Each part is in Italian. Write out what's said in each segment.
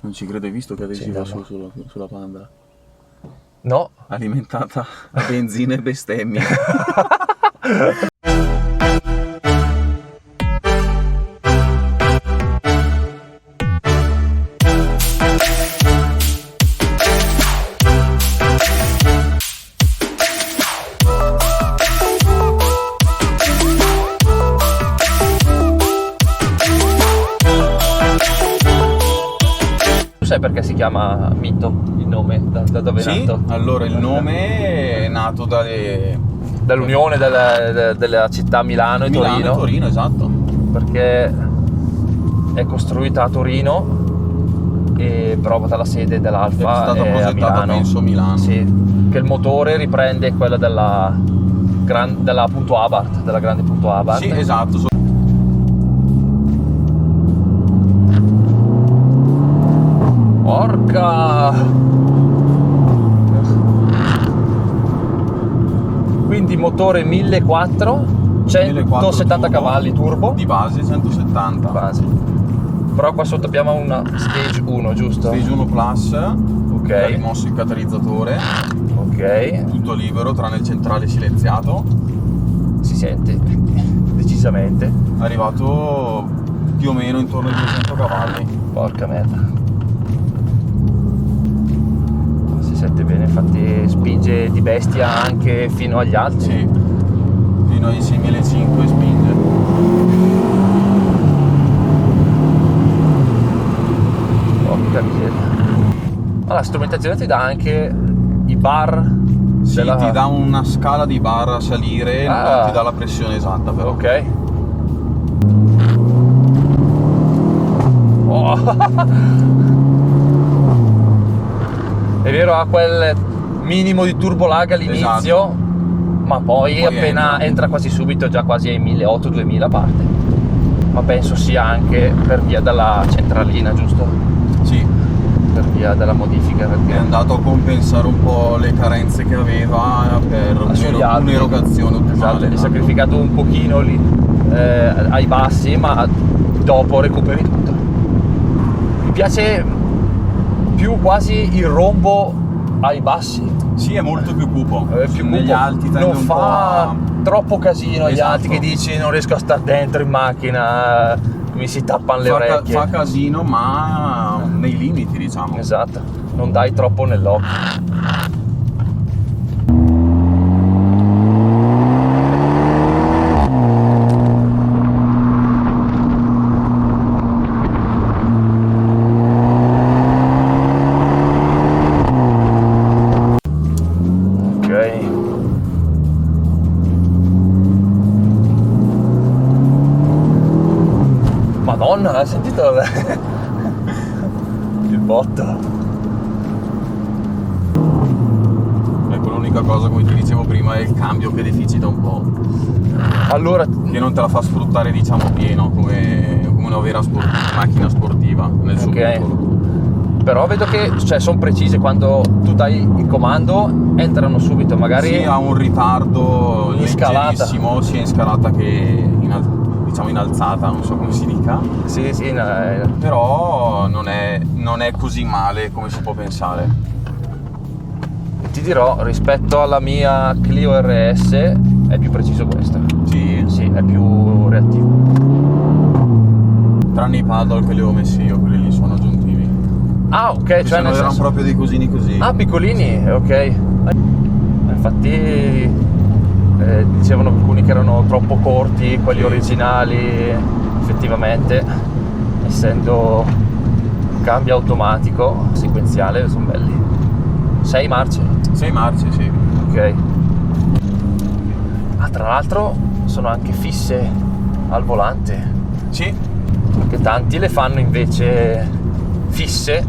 Non ci credo, hai visto che adesivo Sì, sulla Panda? No. Alimentata a benzina e bestemmie. Sai perché si chiama Mito, il nome, da dove è Sì, nato? allora il nome è nato Dall'unione della città Milano e Milano e Torino, esatto. Perché è costruita a Torino e però la sede dell'Alfa È stata a progettata, Milano. penso, a Milano. Sì, che il motore riprende quella della punto Abarth, della grande punto Abarth. Sì, esatto. Porca! Quindi motore 1400, 170 cavalli turbo di base, 170 base. Però qua sotto abbiamo una Stage 1, giusto? Stage 1 Plus, Ok. ha rimosso il catalizzatore, Ok, tutto libero tranne il centrale silenziato. si sente decisamente. È arrivato più o meno intorno ai 200 cavalli. Porca merda. Si sente bene, infatti spinge di bestia anche fino agli alti. Sì, fino ai 6500 spinge. Porca miseria. Ma la strumentazione ti dà anche i bar. Sì, ti dà una scala di bar a salire, non ti dà la pressione esatta però. Ok. Oh. È vero, ha quel minimo di turbo lag all'inizio, Esatto. ma poi appena entra quasi subito, già quasi ai 1800-2000 parte. Ma penso sia anche per via della centralina, giusto? Sì, Per via della modifica, è perché andato a compensare un po' le carenze che aveva per un'erogazione ottimale. Esatto, è sacrificato un pochino lì ai bassi, ma dopo recuperi tutto. Mi piace più quasi il rombo ai bassi. Sì, è molto più cupo. Più negli cupo. alti tende non un po' fa troppo casino agli Esatto. alti, che dici non riesco a stare dentro in macchina, mi si tappano le orecchie. fa casino, ma nei limiti, diciamo. Esatto, non dai troppo nell'occhio. Madonna, hai sentito il botto? Ecco, l'unica cosa, come ti dicevo prima, è il cambio che deficita un po'. Allora, Che non te la fa sfruttare, diciamo, pieno come una vera macchina sportiva nel suo piccolo. però vedo che sono precise, quando tu dai il comando entrano subito, magari Sì, ha un ritardo in scalata. leggerissimo, sia in scalata che diciamo in alzata, non so come si dica. Sì, no, Però non è così male come si può pensare. ti dirò, rispetto alla mia Clio RS è più preciso questo. Sì, Sì, è più reattivo. tranne i paddle che li avevo messi io, quelli lì sono aggiuntivi. Ah, ok, Che cioè nel erano senso... proprio dei cosini così. Ah, piccolini, ok. Infatti dicevano alcuni che erano troppo corti, quelli Sì. originali. Effettivamente, essendo cambio automatico sequenziale, sono belli. 6 marce. 6 marce, sì. Ok. Ah, tra l'altro sono anche fisse al volante, Sì, perché tanti le fanno invece fisse.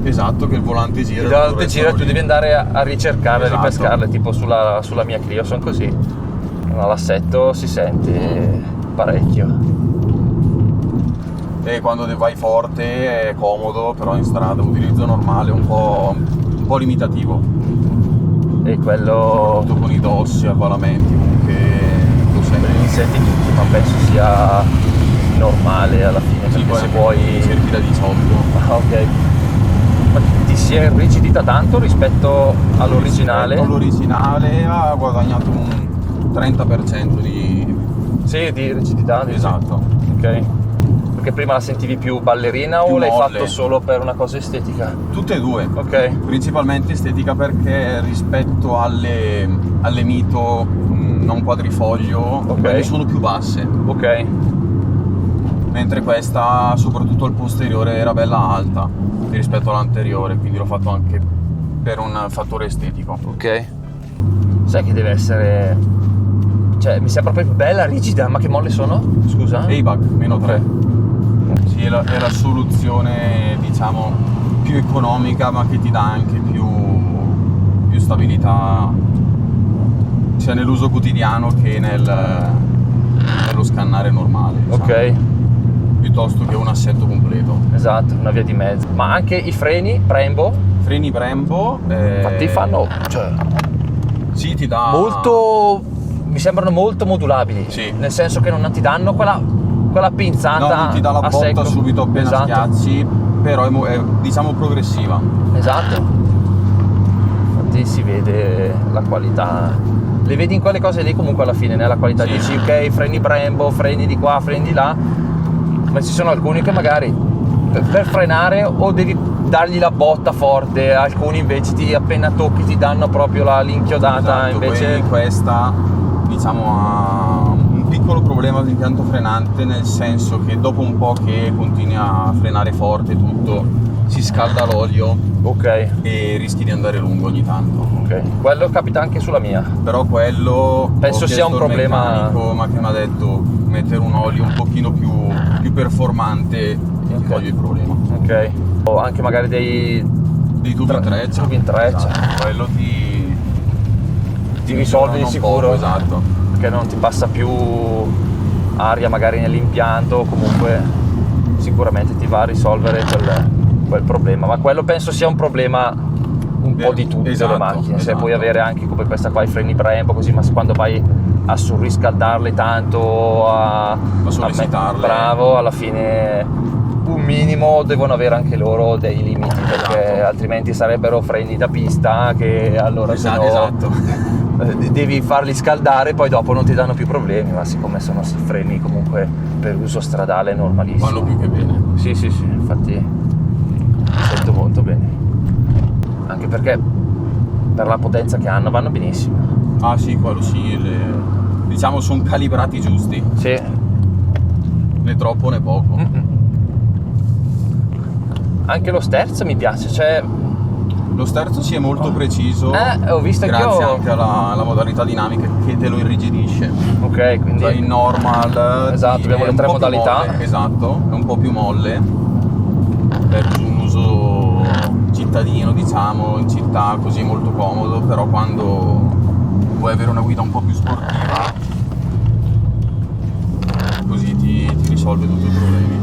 esatto, che il volante gira. Il volante gira, tu devi andare a ricercarle, Esatto. a ripescarle, tipo sulla mia Clio sono così. Ma l'assetto si sente parecchio. E quando vai forte è comodo, però in strada utilizzo normale un po' limitativo. E quello Tutto con i dossi, avvalamenti, comunque lo senti. li senti tutti, ma penso sia normale alla fine, Sì, perché poi se anche vuoi... cerchi da 18. Ah, ok. si è irrigidita tanto rispetto all'originale. L'originale ha guadagnato un 30% di... Sì, di rigidità. Dici? Esatto. Ok. Perché prima la sentivi più ballerina Più o l'hai molle. fatto solo per una cosa estetica? Tutte e due. Ok. Principalmente estetica, perché rispetto alle Mito non quadrifoglio, quelle sono più basse. Ok. Mentre questa, soprattutto al posteriore, era bella alta rispetto all'anteriore, quindi l'ho fatto anche per un fattore estetico. Ok. Sai che deve essere... Cioè, mi sembra proprio bella, rigida, ma che molle sono? Scusa? ABAC, meno 3. Sì, è la soluzione, diciamo, più economica, ma che ti dà anche più stabilità, sia nell'uso quotidiano che nello scannare normale, diciamo. Ok. Piuttosto che un assetto completo. Esatto, una via di mezzo. Ma anche i freni Brembo, Freni Brembo, infatti fanno, cioè, sì, ti dà molto, mi sembrano molto modulabili. Sì. Nel senso che non ti danno quella pinzata. No, non ti dà la a botta secco. subito appena Esatto. schiacci, però è diciamo progressiva. Esatto. Infatti si vede la qualità. Le vedi in quelle cose lì comunque alla fine, nella qualità. Sì. Dici ok, freni Brembo, freni di qua, freni di là, ma ci sono alcuni che magari per frenare o devi dargli la botta forte, alcuni invece appena tocchi ti danno proprio l'inchiodata. Esatto, invece poi questa, diciamo, ha un piccolo problema di impianto frenante, nel senso che dopo un po' che continui a frenare forte tutto, si scalda l'olio ok, e rischi di andare lungo ogni tanto. ok, quello capita anche sulla mia. Però quello Penso ho sia un chiesto al problema- meccanico, ma che mi ha detto mettere un olio un pochino più performante ti Ok. toglie il problema. Ok, o anche magari dei Tubi in treccia. tubi in treccia. Esatto, quello Ti risolve di migliorano un sicuro. po', esatto. Che non ti passa più aria magari nell'impianto, o comunque sicuramente ti va a risolvere quel problema, ma quello penso sia un problema un po' di tutte Esatto, le macchine. Se esatto. puoi avere anche come questa qua i freni Brembo così, ma quando vai a surriscaldarle tanto, a sollecitarle. bravo, alla fine un minimo devono avere anche loro dei limiti, perché Esatto. altrimenti sarebbero freni da pista che allora Esatto, sennò esatto. devi farli scaldare, poi dopo non ti danno più problemi, ma siccome sono freni comunque per uso stradale normalissimo. Vanno più che bene. Sì, infatti mi sento molto bene, anche perché per la potenza che hanno vanno benissimo. Ah sì, quello sì, diciamo sono calibrati giusti, Sì. né troppo né poco. Anche lo sterzo mi piace, cioè Lo sterzo sì è molto preciso, ho visto grazie anch'io. anche alla modalità dinamica che te lo irrigidisce. Ok, quindi Cioè, in normal Esatto, abbiamo è le un tre po' più modalità. molle, esatto, è un po' più molle per un uso cittadino, diciamo, in città, così molto comodo, però quando vuoi avere una guida un po' più sportiva, così ti risolve tutti i problemi.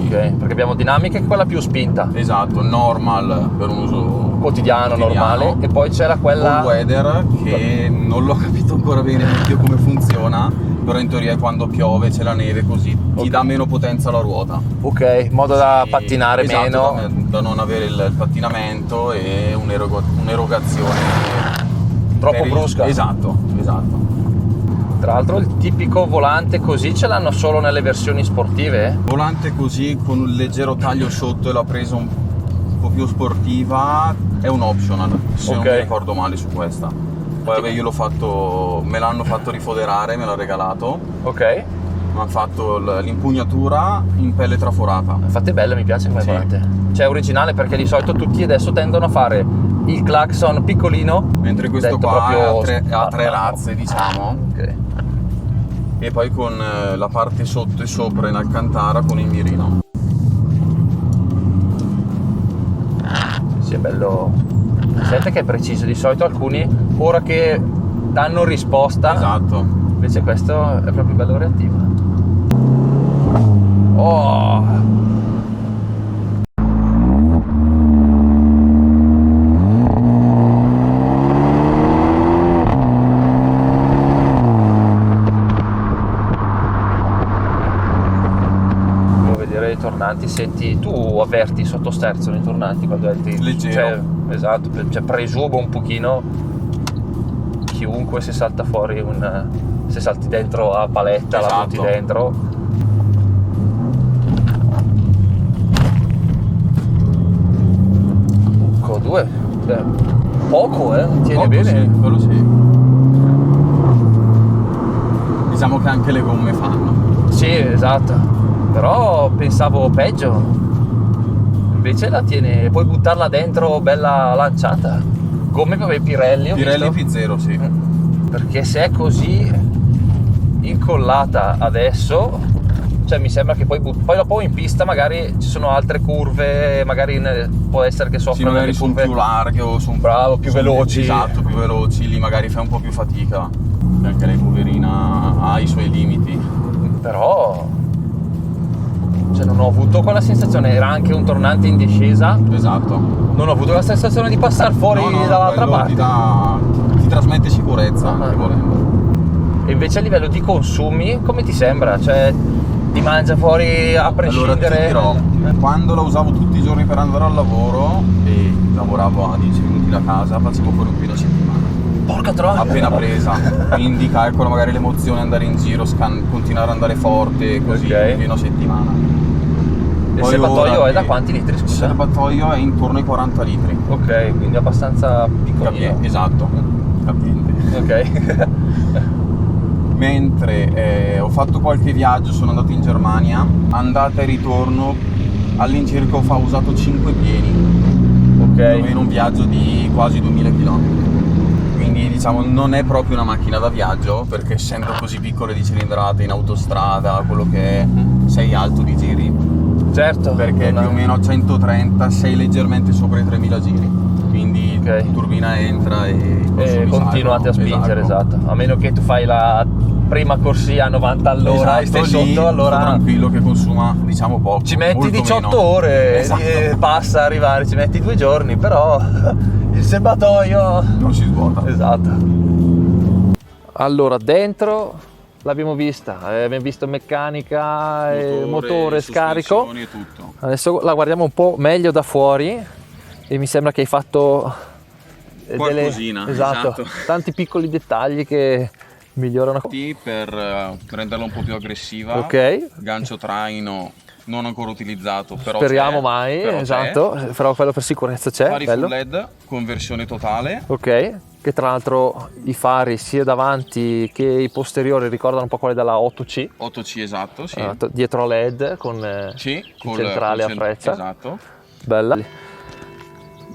ok, perché abbiamo dinamica che è quella più spinta, Esatto, normal per un uso quotidiano, normale, e poi c'è quella all weather, che non l'ho capito ancora bene io come funziona, però in teoria quando piove c'è la neve, così Ok. ti dà meno potenza la ruota. ok, in modo da Sì, pattinare esatto, meno. da non avere il pattinamento e un'erogazione Troppo per il- brusca. Esatto. Tra l'altro il tipico volante così ce l'hanno solo nelle versioni sportive? Volante così con un leggero taglio sotto e la presa un po' più sportiva è un optional, se non Ok. mi ricordo male su questa. Poi vabbè, io me l'hanno fatto rifoderare, me l'ha regalato, Ok, mi hanno fatto l'impugnatura in pelle traforata. infatti è bella, mi piace come Sì. volante. Cioè è originale, perché di solito tutti adesso tendono a fare il clacson piccolino, Mentre questo detto qua proprio ha tre razze, diciamo, Ok. e poi con la parte sotto e sopra in alcantara con il mirino. Sì, è bello. Sente che è preciso, di solito alcuni ora che danno risposta, Esatto. invece questo è proprio bello reattivo. Oh! Devo vedere i tornanti. Senti, tu avverti sotto sterzo nei tornanti quando avverti Leggero. cioè, esatto, cioè presumo un pochino chiunque se salta fuori se salti dentro a paletta, Esatto. la butti dentro. Q2 poco, tiene Poco, bene. sì, quello sì. Diciamo che anche le gomme fanno. Sì, esatto, però pensavo peggio, invece la tiene, puoi buttarla dentro bella lanciata. Gomme per Pirelli, ho Pirelli visto. P0, sì. Perché se è così incollata adesso, cioè mi sembra che poi dopo in pista magari ci sono altre curve, magari può essere che Sì, soffrono magari le sono curve più larghe o sono bravo, più veloci. Esatto, più veloci, lì magari fai un po' più fatica. Perché lei poverina ha i suoi limiti. Però cioè non ho avuto quella sensazione, era anche un tornante in discesa, Esatto. non ho avuto la sensazione di passare fuori No, dall'altra quello parte. ti trasmette sicurezza, anche volendo. E invece a livello di consumi come ti sembra? Cioè ti mangia fuori a prescindere? Allora ti dirò, quando la usavo tutti i giorni per andare al lavoro e lavoravo a 10 minuti da casa, facevo fuori un pieno a settimana. Porca troia! Appena presa, quindi calcolo magari l'emozione andare in giro, continuare ad andare forte, così, Ok. pieno a settimana. Il Poi serbatoio ora è da che- quanti litri, Il scusa? serbatoio è intorno ai 40 litri. Ok, quindi abbastanza piccolino. Esatto, capiente. Ok. Mentre ho fatto qualche viaggio, sono andato in Germania, andata e ritorno, all'incirca ho usato 5 pieni, più o Ok. meno un viaggio di quasi 2000 km. Quindi diciamo non è proprio una macchina da viaggio, perché essendo così piccole di cilindrata in autostrada, quello che è, sei alto di giri, Certo. perché non più o meno a 130 sei leggermente sopra i 3000 giri, quindi Ok. turbina entra e i consumi E continuate a salgono. spingere, esatto. A meno che tu fai la prima corsia a 90 all'ora e stai Esatto, lì sotto, allora sto tranquillo che consuma diciamo poco. ci metti molto 18 meno. ore Esatto. e passa a arrivare, ci metti 2 giorni, però il serbatoio. Non si svuota. Esatto. Allora, dentro l'abbiamo vista, abbiamo visto meccanica, motore, scarico. sospensioni e tutto. Adesso la guardiamo un po' meglio da fuori e mi sembra che hai fatto Qualcosina, esatto. tanti piccoli dettagli che migliorano. Per renderla un po' più aggressiva. Ok, Gancio traino non ancora utilizzato, però speriamo c'è, mai, però esatto, però quello per sicurezza c'è. Fari bello. full LED, conversione totale. Ok, che tra l'altro i fari sia davanti che i posteriori ricordano un po' quelli della 8C, 8C esatto, sì. dietro LED con Sì, il centrale a freccia. Esatto. Bella.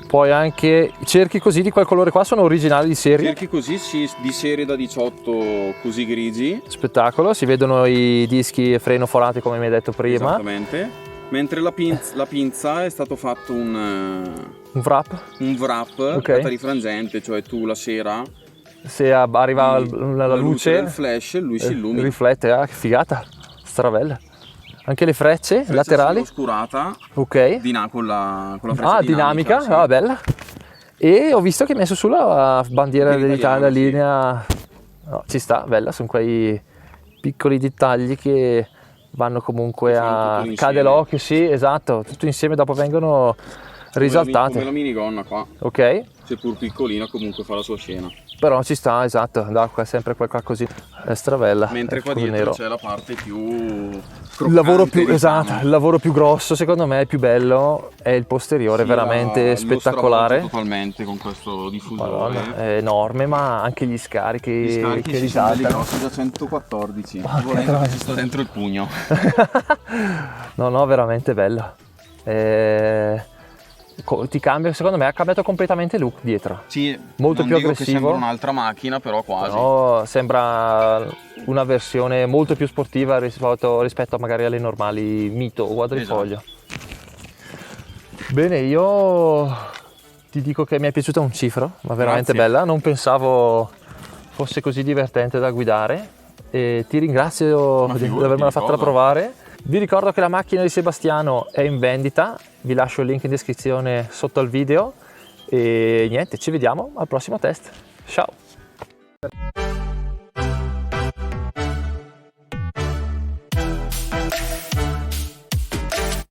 Poi anche i cerchi così di quel colore qua sono originali di serie. Cerchi così, sì, di serie da 18 così grigi. Spettacolo, si vedono i dischi e freno forati come mi hai detto prima. Esattamente. Mentre la pinza è stato fatto un Un wrap, Ok. data rifrangente, cioè tu la sera se arriva la luce del flash lui si illumina. riflette, che figata, stravella. Anche le frecce Freccia laterali, oscurata ok. con la freccia Dinamica, sì. bella. E ho visto che hai messo sulla bandiera Bandiera dell'Italia, italiana, sì. linea. No, ci sta, bella, sono quei piccoli dettagli che vanno comunque Che fanno a tutto insieme. cade l'occhio, sì, esatto, tutto insieme dopo vengono risaltate. Come la minigonna qua, Ok, seppur piccolina comunque fa la sua scena. però ci sta, esatto, da sempre qualcosa così, è stravella. Mentre qua Scusa, dietro nero. c'è la parte più Il croccante, lavoro più, diciamo. esatto, il lavoro più grosso secondo me, più bello, è il posteriore, Sì, veramente lo spettacolare. stravolge totalmente con questo diffusore. Madonna, è enorme, ma anche gli scarichi, Gli scarichi che ci sono belli risaltano. grossi da 114. Volendo che ci sta dentro il pugno. No, veramente bello. Ti cambia, secondo me ha cambiato completamente il look dietro. Sì, Molto non più dico aggressivo. che sembra un'altra macchina, però quasi. Però sembra una versione molto più sportiva rispetto magari alle normali Mito o quadrifoglio. Bene, io ti dico che mi è piaciuta un cifro, ma veramente Grazie. bella. Non pensavo fosse così divertente da guidare e ti ringrazio Ma di figurati, avermela di fatta cosa. provare. Vi ricordo che la macchina di Sebastiano è in vendita, vi lascio il link in descrizione sotto al video e niente, ci vediamo al prossimo test. Ciao!